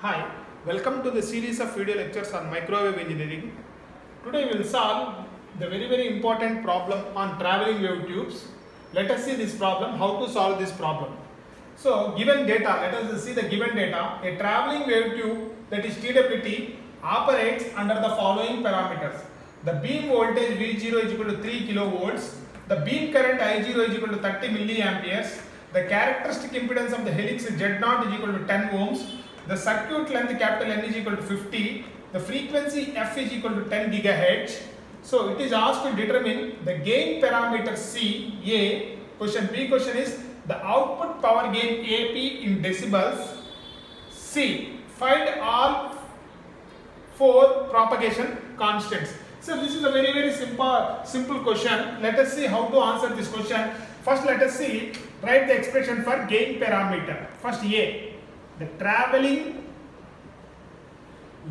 Hi, welcome to the series of video lectures on microwave engineering. Today we will solve the very important problem on travelling wave tubes. Let us see this problem, how to solve this problem. So, given data, let us see the given data. A travelling wave tube, that is TWT, operates under the following parameters. The beam voltage V0 is equal to 3 kilovolts. The beam current I0 is equal to 30 milliamperes. The characteristic impedance of the helix Z0 is equal to 10 ohms. The circuit length capital N is equal to 50. The frequency F is equal to 10 gigahertz. So it is asked to determine the gain parameter C, A. Question B question is the output power gain AP in decibels. C. Find all four propagation constants. So this is a very simple question. Let us see how to answer this question. First let us see, write the expression for gain parameter. First A. The travelling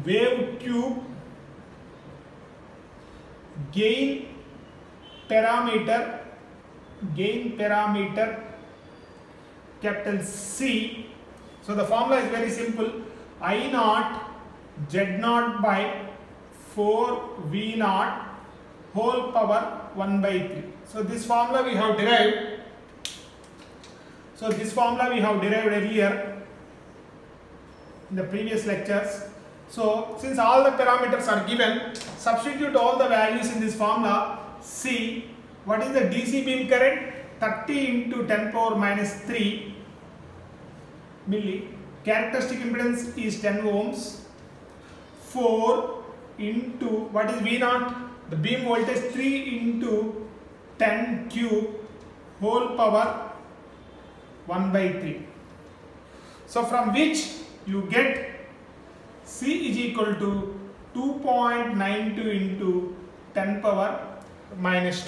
wave tube gain parameter capital C. So the formula is very simple. I naught Z0 by 4 V naught whole power 1 by 3. So this formula we have derived. Earlier in the previous lectures. So since all the parameters are given, substitute all the values in this formula. C, what is the DC beam current? 30 into 10 power minus 3 milli. Characteristic impedance is 10 ohms. 4 into, what is V0? The beam voltage 3 into 10 cube whole power 1 by 3. So from which you get C is equal to 2.92 into 10 power minus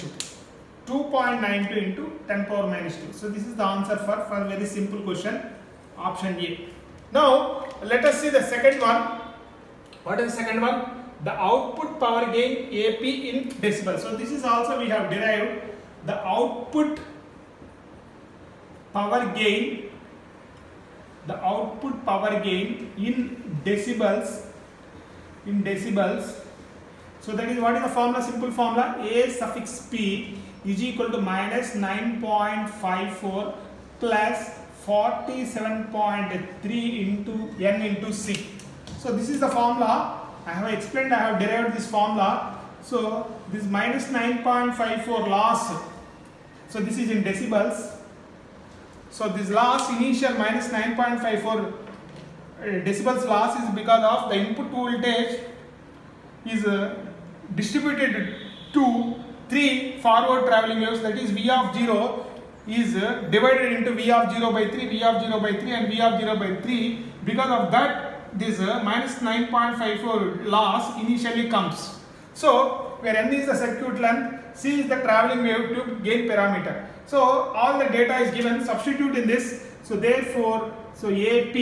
2. 2.92 into 10 power minus 2. So this is the answer for a very simple question, option A. Now let us see the second one. What is the second one? The output power gain AP in decibels. So this is also we have derived the output power gain in decibels. So that is what is the formula? Simple formula. A suffix P is equal to minus 9.54 plus 47.3 into N into C. So this is the formula. I have explained, I have derived this formula. So this minus 9.54 loss. So this is in decibels. So this loss, initial minus 9.54 decibels loss, is because of the input voltage is distributed to 3 forward travelling waves, that is V of 0 is divided into V of 0 by 3, V of 0 by 3 and V of 0 by 3. Because of that, this minus 9.54 loss initially comes. So where N is the circuit length, C is the travelling wave tube gain parameter. So all the data is given, substitute in this. So therefore, so AP,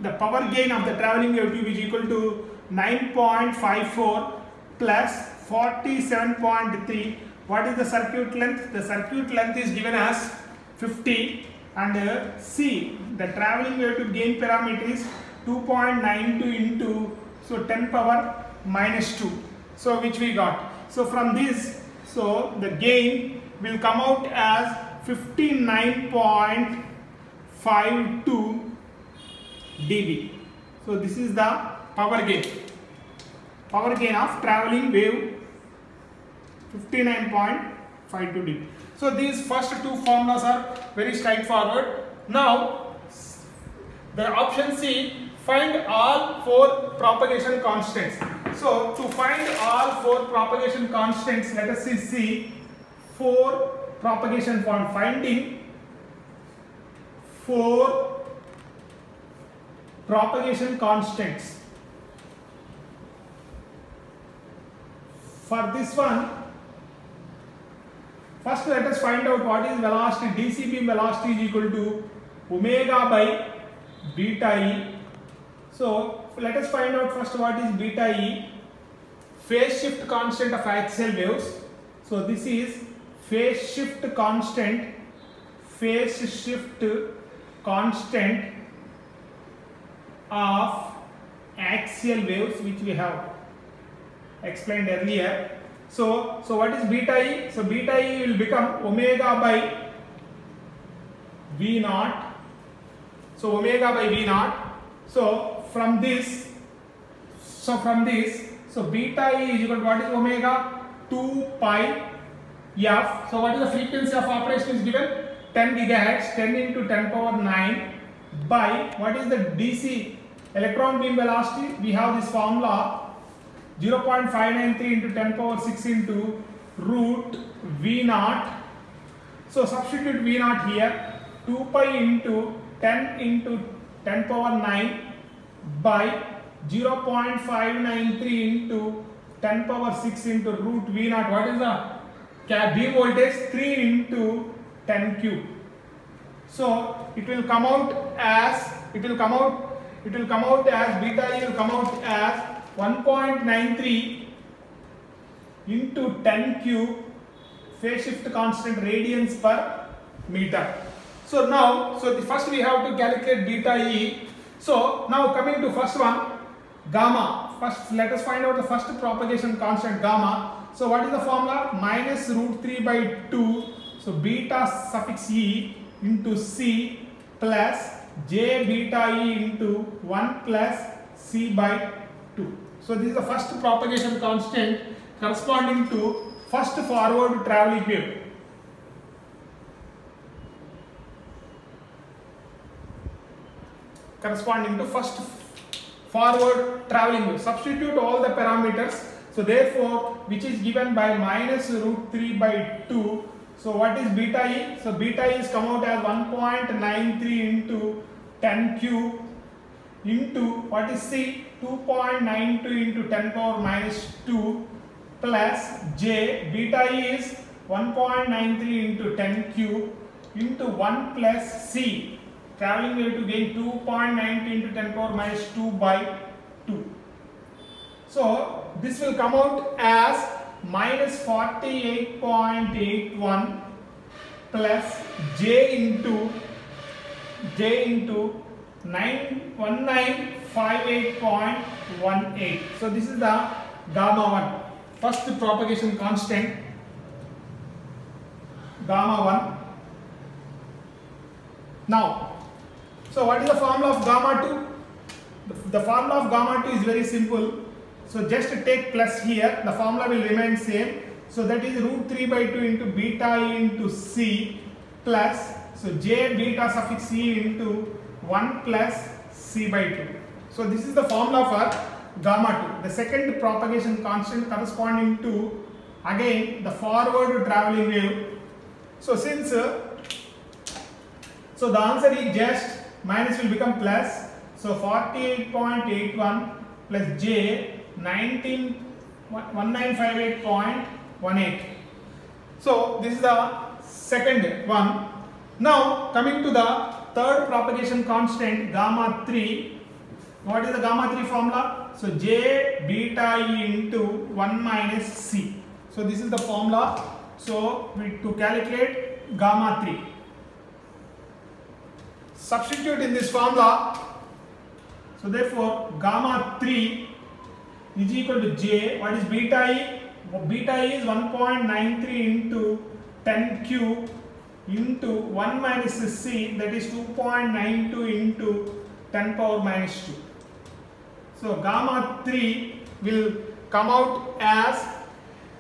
the power gain of the travelling wave tube is equal to 9.54 plus 47.3. What is the circuit length? The circuit length is given as 50, and C, the travelling wave tube gain parameter is 2.92 into, so 10 power minus 2. So which we got. So from this, so the gain will come out as 59.52 dB. So this is the power gain of travelling wave, 59.52 dB. So these first two formulas are very straightforward. Now the option C, find all four propagation constants. So to find all four propagation constants, let us see C, 4 propagation point, finding 4 propagation constants. For this one, first let us find out what is velocity. DC beam velocity is equal to omega by beta E. So let us find out first what is beta E. Phase shift constant of axial waves. So this is phase shift constant of axial waves which we have explained earlier. So what is beta E? So beta E will become omega by V naught. So omega by V naught. So from this, so beta E is equal to what is omega? 2 pi f. So what is the frequency of operation is given? 10 gigahertz, 10 into 10 power 9 by what is the DC electron beam velocity? We have this formula 0.593 into 10 power 6 into root V naught. So substitute V naught here, 2 pi into 10 power 9 by 0.593 into 10 power 6 into root V naught. What is the beam voltage? 3 into 10 cube. So it will come out as beta E will come out as 1.93 into 10 cube phase shift constant radians per meter. So now, first we have to calculate beta E. So now coming to first one, gamma. First let us find out the first propagation constant gamma. So what is the formula? Minus root 3 by 2. So beta suffix E into C plus j beta E into 1 plus C by 2. So this is the first propagation constant corresponding to first forward traveling wave. Corresponding to first forward traveling wave. Substitute all the parameters. So therefore, which is given by minus root 3 by 2. So what is beta E? So beta E is come out as 1.93 into 10 cube into what is C? 2.92 into 10 power minus 2 plus J. Beta E is 1.93 into 10 cube into 1 plus C. Traveling wave to gain 2.90 into 10 power minus 2 by 2. So this will come out as minus 48.81 plus J into 1958.18. So this is the gamma 1, first propagation constant, gamma 1. Now, so what is the formula of gamma 2? The formula of gamma 2 is very simple. So just take plus here, the formula will remain same. So that is root 3 by 2 into beta E into C plus, so j beta suffix E into 1 plus C by 2. So this is the formula for gamma 2. The second propagation constant corresponding to again the forward traveling wave. So since so the answer is just minus will become plus. So 48.81 plus J 1958.18. So this is the second one. Now coming to the third propagation constant, gamma 3. What is the gamma 3 formula? So J beta E into 1 minus C. So this is the formula. So to calculate gamma 3, substitute in this formula. So therefore gamma 3 is equal to J. What is beta E? Beta E is 1.93 into 10 cube into 1 minus C, that is 2.92 into 10 power minus 2. So gamma 3 will come out as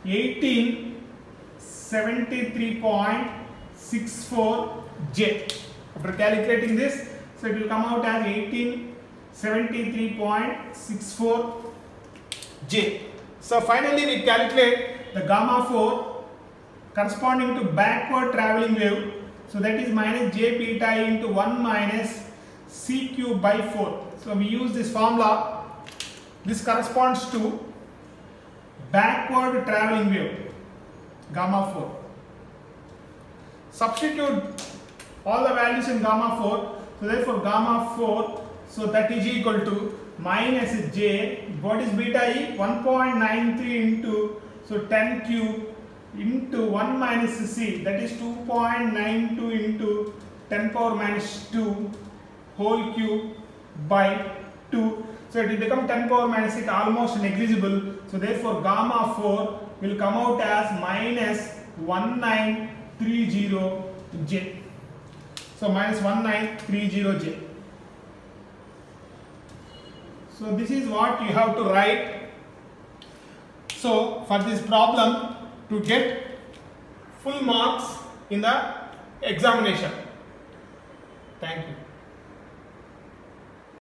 1873.64 J. After calculating this, so it will come out as 1873.64 J. So finally we calculate the gamma 4 corresponding to backward traveling wave. So that is minus J beta E into 1 minus C cube by 4. So we use this formula. This corresponds to backward traveling wave, gamma 4. Substitute all the values in gamma 4. So therefore gamma 4, so that is equal to minus J, what is beta E? 1.93 into, so 10 cube into 1 minus C, that is 2.92 into 10 power minus 2 whole cube by 2. So it will become 10 power minus 6, almost negligible. So therefore gamma 4 will come out as minus 1930J. So minus 1930J. So this is what you have to write. So for this problem, to get full marks in the examination. Thank you.